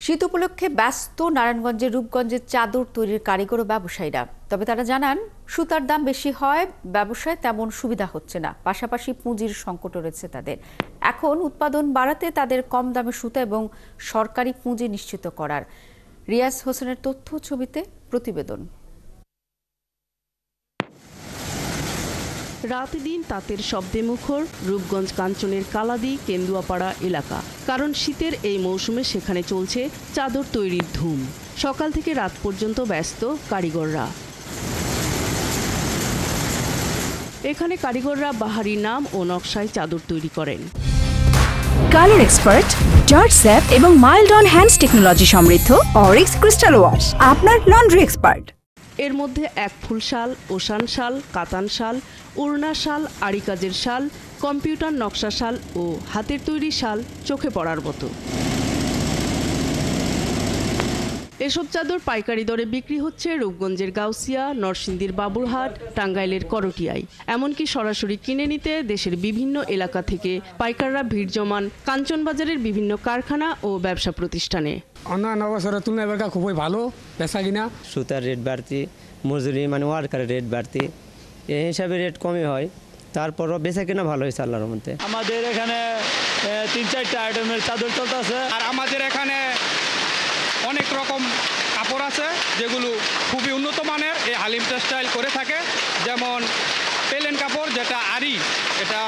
শীত উপলক্ষে ব্যস্ত নারায়ণগঞ্জের রূপগঞ্জের চাদর তৈরির কারিগর ও ব্যবসায়ীরা। তবে তারা জানান, সুতার দাম বেশি হয়, ব্যবসায় তেমন সুবিধা হচ্ছে না। পাশাপাশি পুঁজির সংকটও রয়েছে তাদের। এখন উৎপাদন বাড়াতে তাদের কম দামে সুতা এবং সরকারি পুঁজি নিশ্চিত করার। রিয়াজ হোসেনের তথ্য ছবিতে প্রতিবেদন। রাত দিন তাঁতের শব্দে মুখর রূপগঞ্জ কাঞ্চনের কালাদি কেন্দুয়াপাড়া এলাকা। কারণ শীতের এই মৌসুমে সেখানে চলছে চাদর তৈরির ধুম। সকাল থেকে রাত পর্যন্ত ব্যস্ত কারিগররা। এখানে কারিগররা বাহারি নাম ও নকশায় চাদর তৈরি করেন। কালার এক্সপার্ট, জর্জ স্যাপ এবং মাইল্ড অন হ্যান্ডস টেকনোলজি সমৃদ্ধ অরিক্স ক্রিস্টাল ওয়াশ আপনার লন্ড্রি এক্সপার্ট। এর মধ্যে এক ফুল শাল, ওশান শাল, কাতান শাল, উড়না শাল, আড়ি কাজের শাল, কম্পিউটার নকশা শাল ও হাতের তৈরি শাল চোখে পড়ার মতো। এসব চাদর পাইকারি দরে বিক্রি হচ্ছে রূপগঞ্জের গাউসিয়া, নরসিংদীর বাবুরহাট, টাঙ্গাইলের করটিয়ায়। এমনকি সরাসরি কিনে নিতে দেশের বিভিন্ন এলাকা থেকে পাইকাররা ভিড় জমান কাঞ্চনবাজারের বিভিন্ন কারখানা ও ব্যবসা প্রতিষ্ঠানে। অন্যান্য বছরের তুলনায় এবার খুবই ভালো বেচা কিনা। সুতার রেট বাড়তি, মজুরি ওয়ার্কারের রেট বাড়তি, এই হিসাবে রেট কমই হয়। তারপরও বেচা কিনা ভালো হয়েছে আল্লাহর মধ্যে। আমাদের এখানে 3-4টা আইটেমের চাদর চলতেছে। আর আমাদের এখানে অনেক রকম কাপড় আছে যেগুলো খুবই উন্নত মানের এই হালিম টেক্সটাইল করে থাকে। যেমন পেলেন কাপড়, যেটা আরি, এটা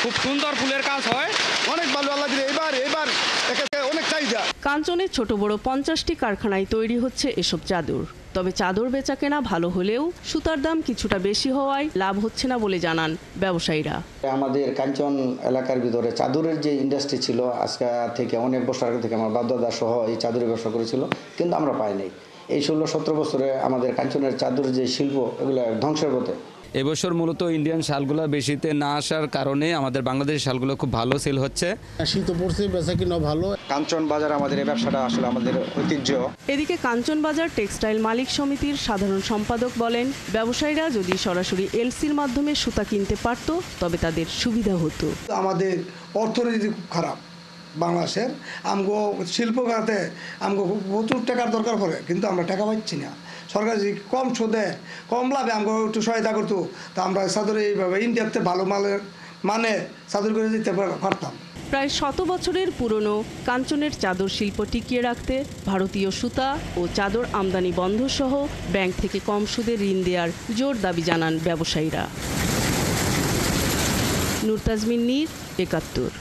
খুব সুন্দর ফুলের কাজ হয়, অনেক ভালো। আল্লাহ দিলে এবার অনেক চাহিদা। কাঞ্চনে ছোট বড় 50টি কারখানায় তৈরি হচ্ছে এসব চাদর। তবে চাদর বেচা কেনা ভালো হলেও সুতার দাম কিছুটা বেশি হওয়ায় লাভ হচ্ছে না বলে জানান ব্যবসায়ীরা। আমাদের কাঞ্চন এলাকার ভিতরে চাদরের যে ইন্ডাস্ট্রি ছিল, আজকে থেকে অনেক বছর আগে থেকে আমার বাপদাদা সহ এই চাদরের ব্যবসা করেছিল, কিন্তু আমরা পাইনি। এই 16-17 বছরে আমাদের কাঞ্চনের চাদরের যে শিল্প, এগুলো ধ্বংসের পথে। এবছর মূলত ইন্ডিয়ান শালগুলো বেশিতে না আসার কারণে আমাদের বাংলাদেশের শালগুলো খুব ভালো সেল হচ্ছে। শীত পড়ছে, বেচা কিনা ভালো। কাঞ্চন বাজার আমাদের এই ব্যবসাটা আসলে আমাদের ঐতিহ্য। এদিকে কাঞ্চন বাজার টেক্সটাইল মালিক সমিতির সাধারণ সম্পাদক বলেন, ব্যবসায়ীরা যদি সরাসরি এলসির মাধ্যমে সুতা কিনতে পারত তবে তাদের সুবিধা হতো। আমাদের অর্থনীতি খুব খারাপ বাংলাদেশের। আমগো শিল্প খাতে আমগো প্রচুর টাকার দরকার পড়ে, কিন্তু আমরা টাকা পাচ্ছি না। সরকার যদি কম সুদে কম লাভে আমগো একটু সহায়তা করতো, তা আমরা চাদর এইভাবে ইন্ডিয়াতে ভালো মানে চাদর করে দিতে পারতাম। প্রায় 100 বছরের পুরনো কাঞ্চনের চাদর শিল্প টিকিয়ে রাখতে ভারতীয় সুতা ও চাদর আমদানি বন্ধ সহ ব্যাংক থেকে কম সুদে ঋণ দেওয়ার জোর দাবি জানান ব্যবসায়ীরা। নূর তাজমিন নীর, 71।